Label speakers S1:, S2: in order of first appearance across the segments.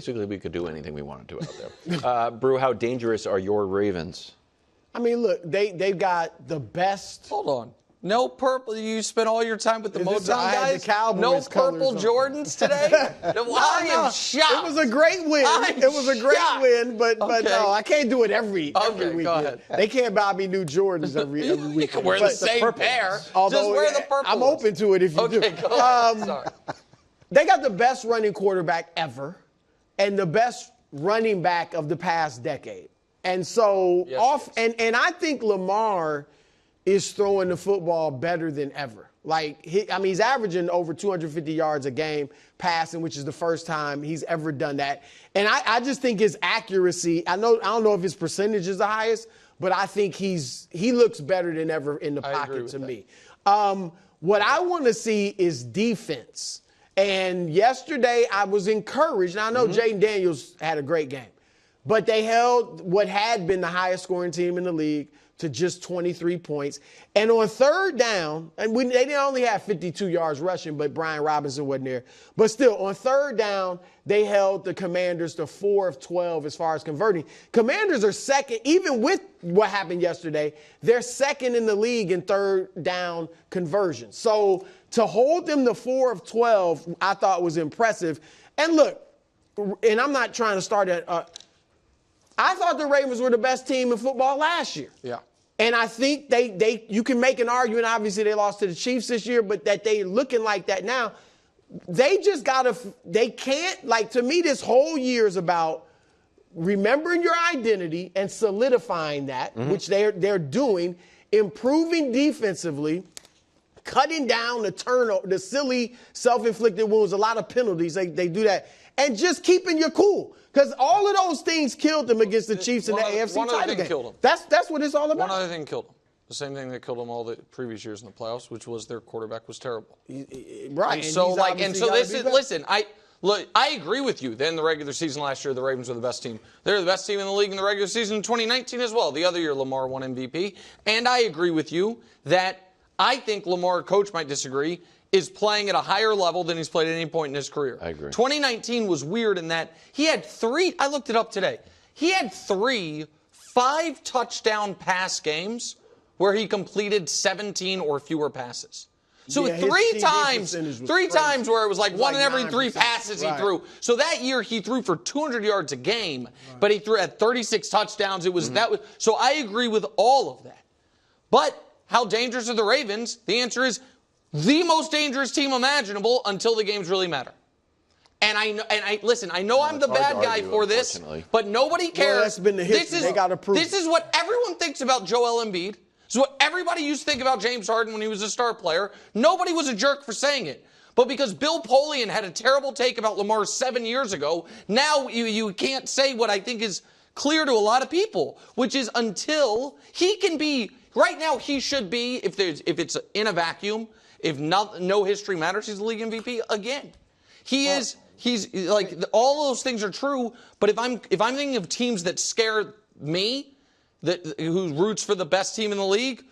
S1: basically we could do anything we wanted to out there. Brew, how dangerous are your Ravens?
S2: I mean, look, they've got the best.
S3: Hold on. No purple. You spent all your time with the Motown guys.
S2: The Cowboys
S3: no purple Jordans today. I am shocked.
S2: It was a great win. It was a great win, but no, I can't do it every week.
S3: Go ahead.
S2: They can't buy me new Jordans every week.
S3: You can wear the same pair.
S2: Although,
S3: just wear the purple.
S2: I'm open to it if you do.
S3: Go ahead. Sorry.
S2: They got the best running quarterback ever, and the best running back of the past decade. And so and I think Lamar is throwing the football better than ever. Like, he's averaging over 250 yards a game passing, which is the first time he's ever done that. And I just think his accuracy, I don't know if his percentage is the highest, but I think he looks better than ever in the pocket to me. What I want to see is defense. And yesterday I was encouraged. Now I know Jaden Daniels had a great game, but they held what had been the highest scoring team in the league to just 23 points. And on third down, and they didn't only have 52 yards rushing, but Brian Robinson wasn't there. But still, on third down, they held the Commanders to 4 of 12 as far as converting. Commanders are second, even with what happened yesterday, they're second in the league in third down conversion. So to hold them to 4 of 12, I thought was impressive. And look, and I'm not trying to start I thought the Ravens were the best team in football last year.
S3: Yeah.
S2: And I think you can make an argument, obviously they lost to the Chiefs this year, but that they're looking like that now. They just they can't, like, to me, this whole year is about remembering your identity and solidifying that, which they're doing, improving defensively, cutting down the silly self-inflicted wounds, a lot of penalties, they do that, and just keeping you cool. Because all of those things killed them against the Chiefs in the AFC title game.
S3: Killed them.
S2: That's what it's all about.
S3: One other thing killed them. The same thing that killed them all the previous years in the playoffs, which was their quarterback was terrible.
S2: Right.
S3: Listen, I agree with you. Then the regular season last year, the Ravens were the best team. They're the best team in the league in the regular season in 2019 as well. The other year, Lamar won MVP. And I agree with you that I think Lamar, coach might disagree, is playing at a higher level than he's played at any point in his career.
S1: I agree.
S3: 2019 was weird in that he had I looked it up today, he had 5 touchdown pass games where he completed 17 or fewer passes. So three times where it was like 1 in every 3 passes he threw. So that year he threw for 200 yards a game, but he threw at 36 touchdowns. So I agree with all of that. But how dangerous are the Ravens? The answer is the most dangerous team imaginable until the games really matter. And I know I'm the bad guy for this, but nobody cares.
S2: Well, that's been the history. They got to prove.
S3: This is what everyone thinks about Joel Embiid. This is what everybody used to think about James Harden when he was a star player. Nobody was a jerk for saying it. But because Bill Polian had a terrible take about Lamar 7 years ago, now you can't say what I think is clear to a lot of people, which is until he can be, right now he should be, if it's in a vacuum, if no history matters, he's the league MVP again. He's like, all those things are true, but if I'm thinking of teams that scare me, who roots for the best team in the league,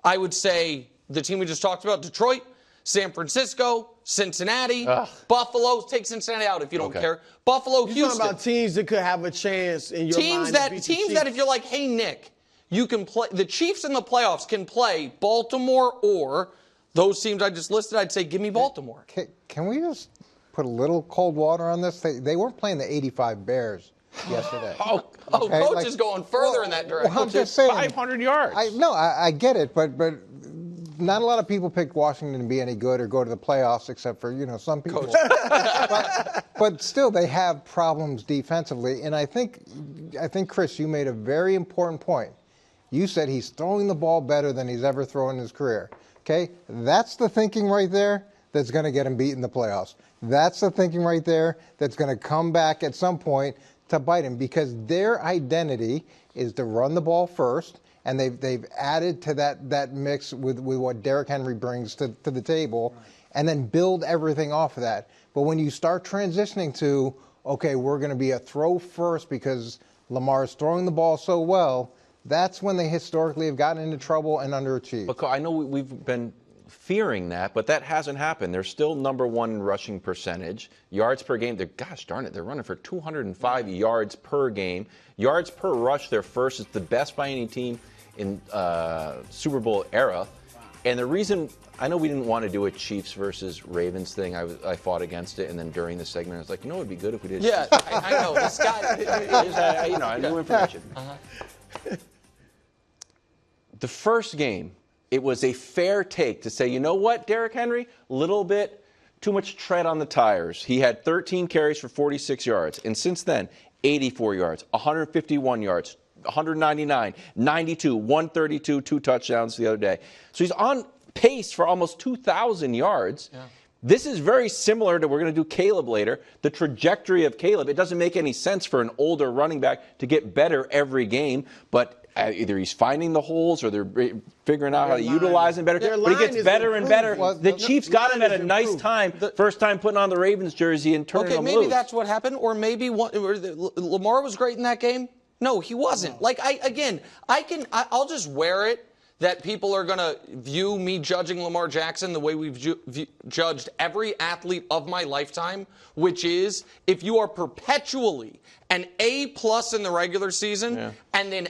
S3: I would say the team we just talked about, Detroit, San Francisco, Cincinnati, Buffalo. Take Cincinnati out if you don't care. Buffalo, Houston.
S2: You're talking about teams that could have a chance in your
S3: mind. Teams that if you're like, hey, Nick, you can play. The Chiefs in the playoffs can play Baltimore or those teams I just listed. I'd say give me Baltimore.
S4: Can we just put a little cold water on this? They weren't playing the 85 Bears yesterday.
S3: Coach is going further in that direction.
S4: Well, I'm just saying,
S1: 500 yards.
S4: I get it, but not a lot of people picked Washington to be any good or go to the playoffs, except for some people. but still, they have problems defensively, and I think Chris, you made a very important point. You said he's throwing the ball better than he's ever thrown in his career. Okay, that's the thinking right there that's going to get him beat in the playoffs. That's the thinking right there that's going to come back at some point to bite him, because their identity is to run the ball first, and they've added to that mix with what Derrick Henry brings to the table, and then build everything off of that. But when you start transitioning to, okay, we're going to be a throw first because Lamar's throwing the ball so well, that's when they historically have gotten into trouble and underachieved.
S1: But I know we've been fearing that, but that hasn't happened. They're still #1 in rushing percentage. Yards per game, gosh darn it, they're running for 205 yards per game. Yards per rush, they're first. It's the best by any team in Super Bowl era. And the reason, I know we didn't want to do a Chiefs versus Ravens thing. I fought against it, and then during the segment, I was like, you know, it would be good if we did.
S3: Yeah, I know. This guy.
S1: You know, new information. The first game, it was a fair take to say, you know what, Derrick Henry, little bit too much tread on the tires. He had 13 carries for 46 yards, and since then, 84 yards, 151 yards, 199, 92, 132, 2 touchdowns the other day. So he's on pace for almost 2,000 yards. Yeah. This is very similar to, we're going to do Caleb later, the trajectory of Caleb. It doesn't make any sense for an older running back to get better every game, but either he's finding the holes or they're figuring out how to utilize him better. But he gets better and better.
S2: Well,
S1: the Chiefs got him at a nice time, first time putting on the Ravens jersey and turning him loose.
S3: Okay, maybe that's what happened, or maybe Lamar was great in that game. No, he wasn't. Like, I'll just wear it that people are going to view me judging Lamar Jackson the way we've judged every athlete of my lifetime, which is if you are perpetually an A+ in the regular season and then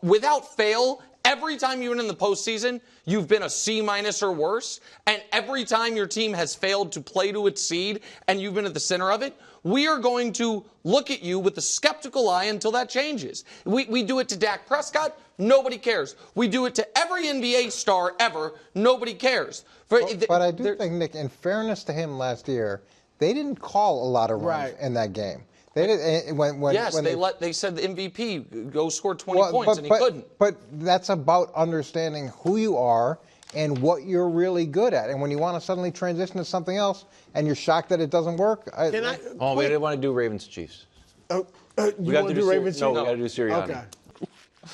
S3: without fail, every time you went in the postseason, you've been a C- or worse, and every time your team has failed to play to its seed and you've been at the center of it, we are going to look at you with a skeptical eye until that changes. We do it to Dak Prescott, nobody cares. We do it to every NBA star ever, nobody cares.
S4: But I do think, Nick, in fairness to him last year, they didn't call a lot of runs in that game. They did,
S3: they said the MVP go score 20 points, and he couldn't.
S4: But that's about understanding who you are and what you're really good at. And when you want to suddenly transition to something else and you're shocked that it doesn't work.
S1: We didn't want to do Ravens Chiefs.
S2: You want to do Ravens Chiefs?
S1: No, we got to do Sirianni.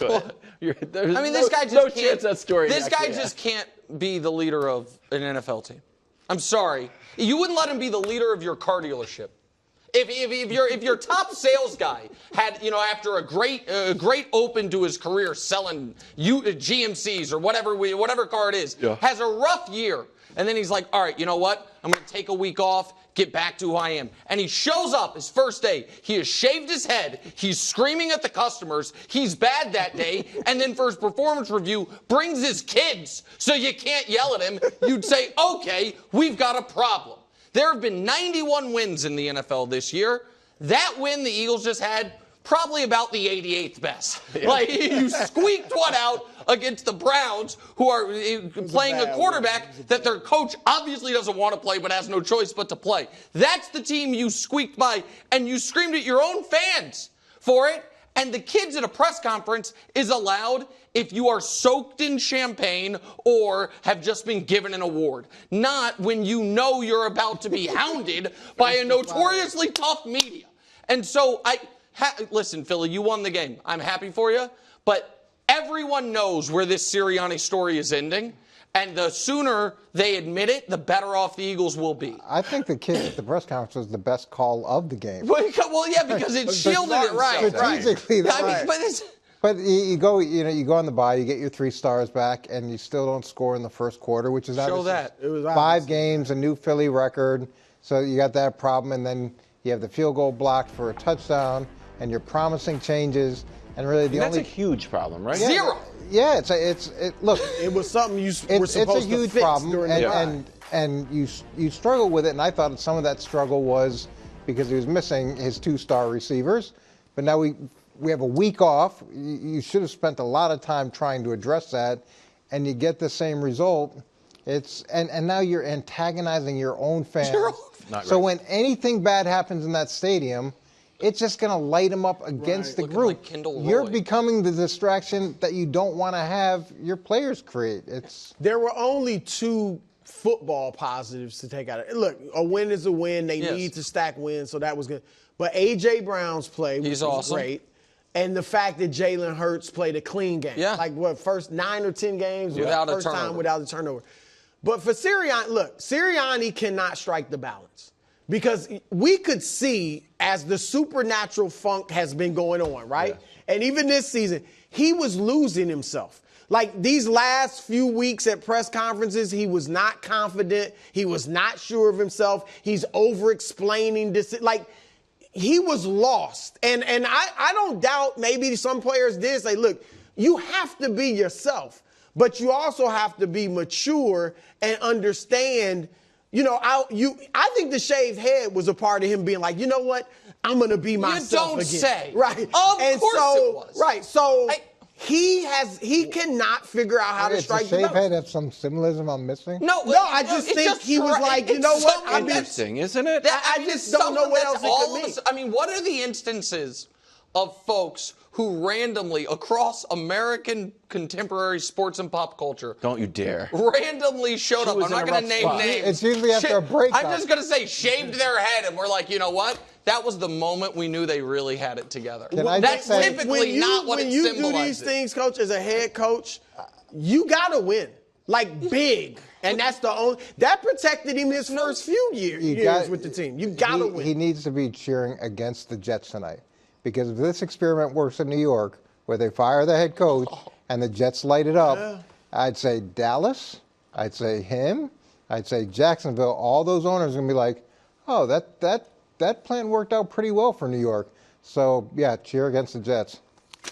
S2: Okay.
S3: I mean, this guy just
S1: no
S3: can't.
S1: Chance that story
S3: this guy just can't be the leader of an NFL team. I'm sorry. You wouldn't let him be the leader of your car dealership. If your top sales guy had, after a great open to his career selling GMCs or whatever car it is, has a rough year, and then he's like, all right, you know what? I'm going to take a week off, get back to who I am. And he shows up his first day. He has shaved his head. He's screaming at the customers. He's bad that day. And then for his performance review, brings his kids so you can't yell at him. You'd say, okay, we've got a problem. There have been 91 wins in the NFL this year. That win the Eagles just had, probably about the 88th best. Like, you squeaked one out against the Browns, who are playing a quarterback that their coach obviously doesn't want to play but has no choice but to play. That's the team you squeaked by, and you screamed at your own fans for it. And the kids at a press conference is allowed if you are soaked in champagne or have just been given an award. Not when you know you're about to be hounded by a notoriously tough media. And so, listen, Philly, you won the game. I'm happy for you. But everyone knows where this Sirianni story is ending. And the sooner they admit it, the better off the Eagles will be.
S4: I think the kid at the press conference was the best call of the game.
S3: Well, yeah, because it shielded it right.
S4: Strategically,
S3: right.
S4: But you go on the bye, you get your 3 stars back, and you still don't score in the first quarter, which is
S3: show that.
S2: It was
S4: 5 games, a new Philly record. So you got that problem, and then you have the field goal blocked for a touchdown, and you're promising changes, and really
S1: that's a huge problem, right?
S3: Zero.
S4: Yeah, look.
S2: It was something you were supposed to fix.
S4: It's a huge problem, and you struggle with it. And I thought some of that struggle was because he was missing his 2-star receivers. But now we have a week off. You should have spent a lot of time trying to address that, and you get the same result. And now you're antagonizing your own fans. So when anything bad happens in that stadium, it's just going to light them up against the group.
S3: Like
S4: You're becoming the distraction that you don't want to have your players create.
S2: There were only 2 football positives to take out of it. Look, a win is a win. They need to stack wins, so that was good. But A.J. Brown's play was great. And the fact that Jalen Hurts played a clean game.
S3: Yeah.
S2: Like, first 9 or 10 games
S3: without
S2: first time without a turnover. But for Sirianni, look, Sirianni cannot strike the balance. Because we could see as the supernatural funk has been going on, right? Yeah. And even this season, he was losing himself. Like these last few weeks at press conferences, he was not confident. He was not sure of himself. He's over-explaining this. Like, he was lost. And I don't doubt maybe some players did say, look, you have to be yourself, but you also have to be mature and understand, you know, I think the shaved head was a part of him being like, you know what? I'm going to be myself again.
S3: You don't say.
S2: Right.
S3: Of course it was.
S2: Right. So he cannot figure out how to strike the
S4: shaved head have some symbolism I'm missing?
S2: No, I just think he was like, you know what?
S1: I'm interesting, isn't it?
S2: I just don't know what else it could mean.
S3: I mean, what are the instances of folks who randomly, across American contemporary sports and pop culture,
S1: don't you dare,
S3: randomly showed up? I'm not going to name names.
S4: It's usually after a breakup.
S3: I'm just going to say shaved their head, and we're like, you know what? That was the moment we knew they really had it together. That's typically not what it symbolizes.
S2: When you do these things, Coach, as a head coach, you got to win. Like big. And that's the only that protected him his first few years with the team. You got to win.
S4: He needs to be cheering against the Jets tonight. Because if this experiment works in New York, where they fire the head coach and the Jets light it up, I'd say Dallas, I'd say him, I'd say Jacksonville. All those owners are going to be like, oh, that plan worked out pretty well for New York. So, yeah, cheer against the Jets.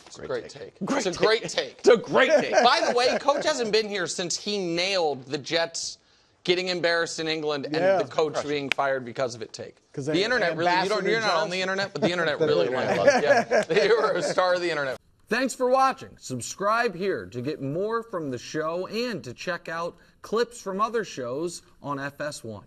S3: It's a great take. It's a great take.
S1: It's a great take.
S3: By the way, Coach hasn't been here since he nailed the Jets getting embarrassed in England and the coach being fired because of it take. The internet really, you're not on the internet, but the internet really went up. Yeah, you were a star of the internet. Thanks for watching. Subscribe here to get more from the show and to check out clips from other shows on FS1.